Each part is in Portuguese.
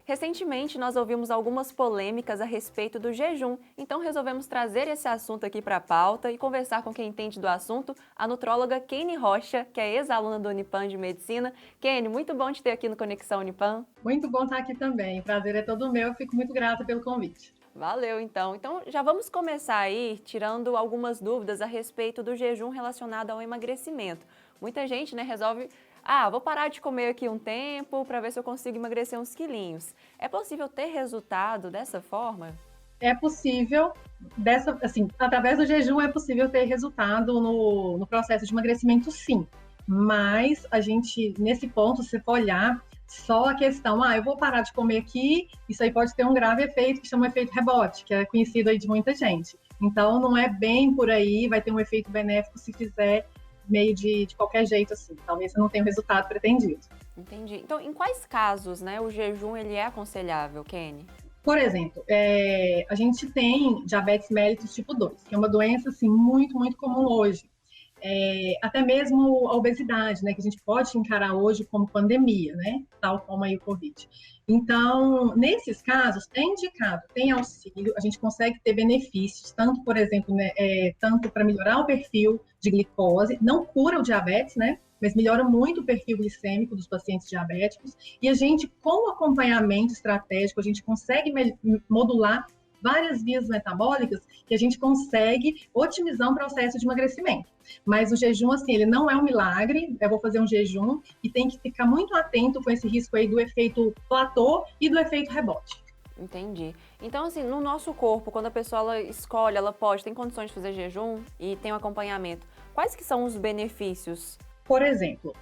Recentemente, nós ouvimos algumas polêmicas a respeito do jejum, então resolvemos trazer esse assunto aqui para a pauta e conversar com quem entende do assunto, a nutróloga Kene Rocha, que é ex-aluna do Unipam de Medicina. Kene, muito bom te ter aqui no Conexão Unipam. Muito bom estar aqui também. O prazer é todo meu. Eu fico muito grata pelo convite. Valeu, então. Então, já vamos começar aí tirando algumas dúvidas a respeito do jejum relacionado ao emagrecimento. Muita gente, né, resolve, vou parar de comer aqui um tempo para ver se eu consigo emagrecer uns quilinhos. É possível ter resultado dessa forma? É possível, através do jejum é possível ter resultado no processo de emagrecimento, sim. Mas a gente, nesse ponto, se for olhar só a questão, eu vou parar de comer aqui, isso aí pode ter um grave efeito que chama efeito rebote, que é conhecido aí de muita gente. Então, não é bem por aí, vai ter um efeito benéfico se fizer meio de qualquer jeito, assim. Talvez você não tenha o resultado pretendido. Entendi. Então, em quais casos, né, o jejum ele é aconselhável, Kene? Por exemplo, a gente tem diabetes mellitus tipo 2, que é uma doença assim, muito, muito comum hoje. Até mesmo a obesidade, né, que a gente pode encarar hoje como pandemia, né, tal como aí o Covid. Então, nesses casos, é indicado, tem auxílio, a gente consegue ter benefícios, tanto, por exemplo, né, tanto para melhorar o perfil de glicose, não cura o diabetes, né, mas melhora muito o perfil glicêmico dos pacientes diabéticos, e a gente, com o acompanhamento estratégico, a gente consegue modular várias vias metabólicas que a gente consegue otimizar um processo de emagrecimento. Mas o jejum, assim, ele não é um milagre, eu vou fazer um jejum e tem que ficar muito atento com esse risco aí do efeito platô e do efeito rebote. Entendi. Então, assim, no nosso corpo, quando a pessoa ela escolhe, ela pode, tem condições de fazer jejum e tem um acompanhamento, quais que são os benefícios? Por exemplo,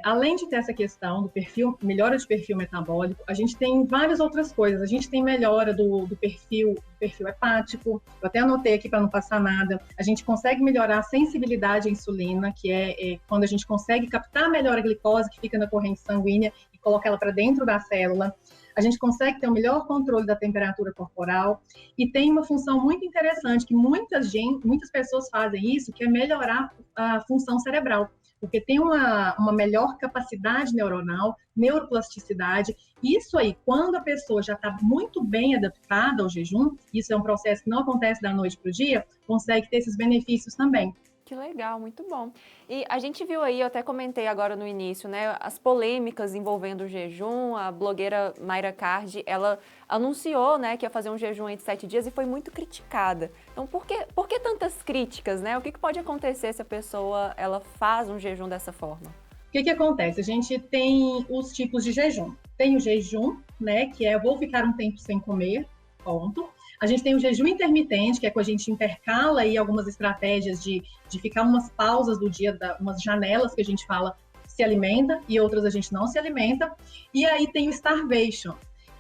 além de ter essa questão do perfil, melhora de perfil metabólico, a gente tem várias outras coisas. A gente tem melhora do perfil hepático, eu até anotei aqui para não passar nada. A gente consegue melhorar a sensibilidade à insulina, que é quando a gente consegue captar melhor a glicose que fica na corrente sanguínea e colocar ela para dentro da célula. A gente consegue ter um melhor controle da temperatura corporal e tem uma função muito interessante que muitas pessoas fazem isso, que é melhorar a função cerebral, porque tem uma melhor capacidade neuronal, neuroplasticidade. Isso aí, quando a pessoa já está muito bem adaptada ao jejum, isso é um processo que não acontece da noite para o dia, consegue ter esses benefícios também. Que legal, muito bom. E a gente viu aí, eu até comentei agora no início, né, as polêmicas envolvendo o jejum. A blogueira Mayra Card, ela anunciou, né, que ia fazer um jejum aí de 7 dias e foi muito criticada. Então, por que tantas críticas, né? O que pode acontecer se a pessoa ela faz um jejum dessa forma? O que acontece? A gente tem os tipos de jejum. Tem o jejum, né, que é eu vou ficar um tempo sem comer, ponto. A gente tem o jejum intermitente, que é quando a gente intercala aí algumas estratégias de ficar umas pausas do dia, umas janelas que a gente fala se alimenta e outras a gente não se alimenta. E aí tem o starvation.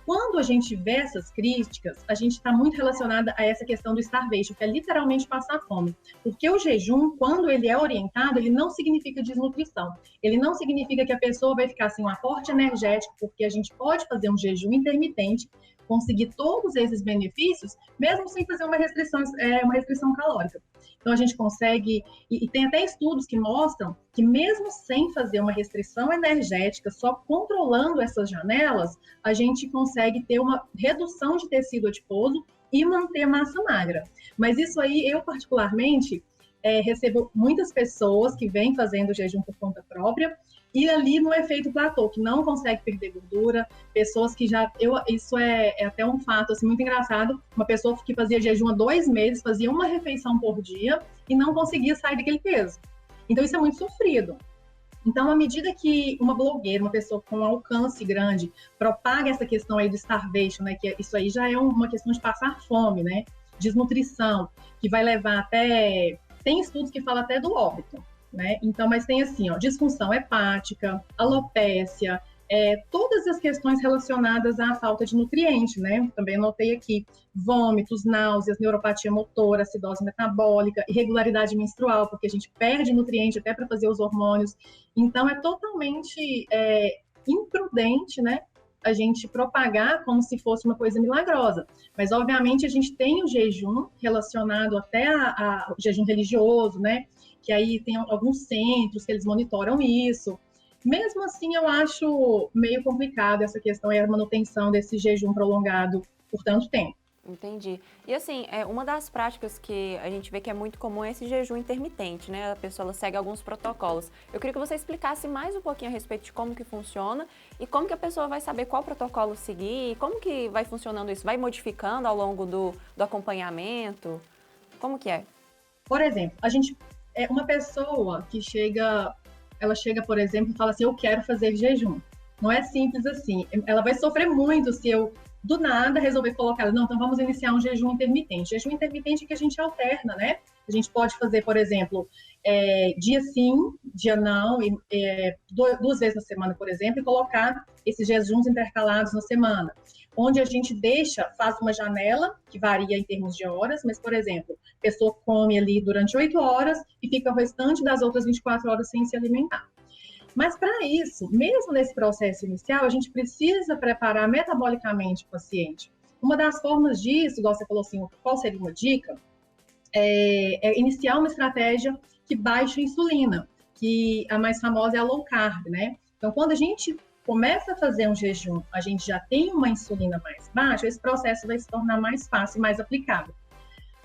Quando a gente vê essas críticas, a gente está muito relacionada a essa questão do starvation, que é literalmente passar fome. Porque o jejum, quando ele é orientado, ele não significa desnutrição. Ele não significa que a pessoa vai ficar sem um aporte energético, porque a gente pode fazer um jejum intermitente, conseguir todos esses benefícios, mesmo sem fazer uma restrição calórica. Então a gente consegue, e tem até estudos que mostram que mesmo sem fazer uma restrição energética, só controlando essas janelas, a gente consegue ter uma redução de tecido adiposo e manter massa magra. Mas isso aí, eu particularmente, recebo muitas pessoas que vêm fazendo jejum por conta própria e ali no efeito platô, que não consegue perder gordura, pessoas que isso é até um fato assim, muito engraçado, uma pessoa que fazia jejum há 2 meses, fazia uma refeição por dia e não conseguia sair daquele peso. Então isso é muito sofrido. Então, à medida que uma blogueira, uma pessoa com um alcance grande, propaga essa questão aí do starvation, né, que isso aí já é uma questão de passar fome, né, desnutrição, que vai levar até... Tem estudos que falam até do óbito, né? Então, mas tem assim, ó, disfunção hepática, alopécia, todas as questões relacionadas à falta de nutriente, né? Também anotei aqui, vômitos, náuseas, neuropatia motora, acidose metabólica, irregularidade menstrual, porque a gente perde nutriente até para fazer os hormônios. Então, é totalmente imprudente, né? A gente propagar como se fosse uma coisa milagrosa. Mas, obviamente, a gente tem o jejum relacionado até ao jejum religioso, né? Que aí tem alguns centros que eles monitoram isso. Mesmo assim, eu acho meio complicado essa questão e a manutenção desse jejum prolongado por tanto tempo. Entendi. E assim, uma das práticas que a gente vê que é muito comum é esse jejum intermitente, né? A pessoa ela segue alguns protocolos. Eu queria que você explicasse mais um pouquinho a respeito de como que funciona e como que a pessoa vai saber qual protocolo seguir, e como que vai funcionando isso? Vai modificando ao longo do acompanhamento? Como que é? Por exemplo, uma pessoa que ela chega, por exemplo, e fala assim, eu quero fazer jejum. Não é simples assim. Ela vai sofrer muito se eu, do nada, resolver colocar, não, então vamos iniciar um jejum intermitente. Jejum intermitente é que a gente alterna, né? A gente pode fazer, por exemplo, dia sim, dia não, duas vezes na semana, por exemplo, e colocar esses jejuns intercalados na semana, onde a gente faz uma janela, que varia em termos de horas, mas, por exemplo, a pessoa come ali durante 8 horas e fica o restante das outras 24 horas sem se alimentar. Mas para isso, mesmo nesse processo inicial, a gente precisa preparar metabolicamente o paciente. Uma das formas disso, igual você falou assim, qual seria uma dica? É iniciar uma estratégia que baixe a insulina, que a mais famosa é a low carb, né? Então, quando a gente começa a fazer um jejum, a gente já tem uma insulina mais baixa, esse processo vai se tornar mais fácil e mais aplicável.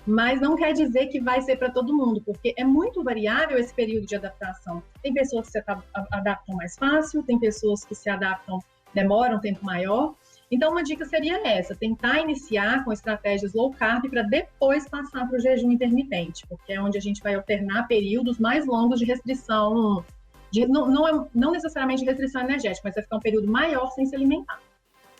Mas não quer dizer que vai ser para todo mundo, porque é muito variável esse período de adaptação. Tem pessoas que se adaptam mais fácil, tem pessoas que se adaptam, demoram um tempo maior. Então, uma dica seria essa: tentar iniciar com estratégias low carb para depois passar para o jejum intermitente, porque é onde a gente vai alternar períodos mais longos de restrição, não necessariamente de restrição energética, mas vai ficar um período maior sem se alimentar.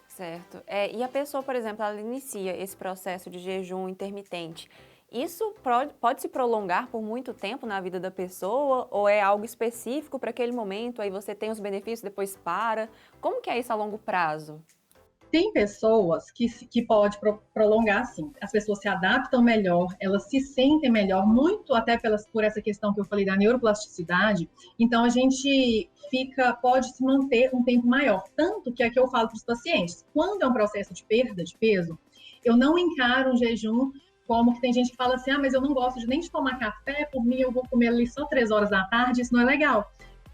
Certo. E a pessoa, por exemplo, ela inicia esse processo de jejum intermitente. Isso pode se prolongar por muito tempo na vida da pessoa ou é algo específico para aquele momento, aí você tem os benefícios, depois para? Como que é isso a longo prazo? Tem pessoas que pode prolongar, sim. As pessoas se adaptam melhor, elas se sentem melhor, muito até por essa questão que eu falei da neuroplasticidade. Então, a gente pode se manter um tempo maior. Tanto que é que eu falo para os pacientes, quando é um processo de perda de peso, eu não encaro um jejum como que tem gente que fala assim, mas eu não gosto nem de tomar café, por mim eu vou comer ali só 3 horas da tarde, isso não é legal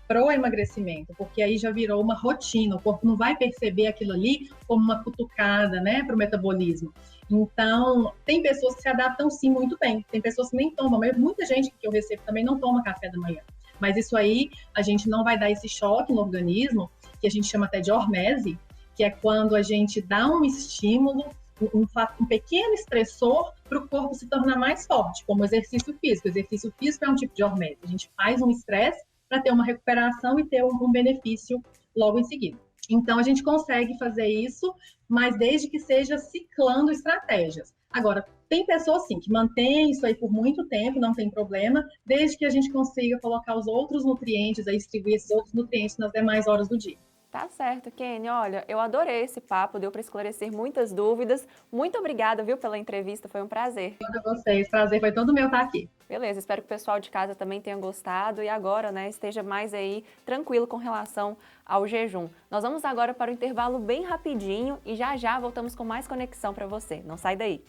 para o emagrecimento, porque aí já virou uma rotina, o corpo não vai perceber aquilo ali como uma cutucada, né, para o metabolismo. Então, tem pessoas que se adaptam sim muito bem, tem pessoas que nem tomam, mas muita gente que eu recebo também não toma café da manhã. Mas isso aí, a gente não vai dar esse choque no organismo, que a gente chama até de hormese, que é quando a gente dá um estímulo, um pequeno estressor para o corpo se tornar mais forte, como o exercício físico. O exercício físico é um tipo de hormese. A gente faz um estresse para ter uma recuperação e ter um benefício logo em seguida. Então, a gente consegue fazer isso, mas desde que seja ciclando estratégias. Agora, tem pessoas, sim, que mantêm isso aí por muito tempo, não tem problema, desde que a gente consiga colocar os outros nutrientes, aí distribuir esses outros nutrientes nas demais horas do dia. Tá certo, Kenny. Olha, eu adorei esse papo, deu para esclarecer muitas dúvidas. Muito obrigada, viu, pela entrevista, foi um prazer. Obrigada a vocês, prazer foi todo meu estar aqui. Beleza, espero que o pessoal de casa também tenha gostado e agora, né, esteja mais aí tranquilo com relação ao jejum. Nós vamos agora para o intervalo bem rapidinho e já já voltamos com mais conexão para você. Não sai daí.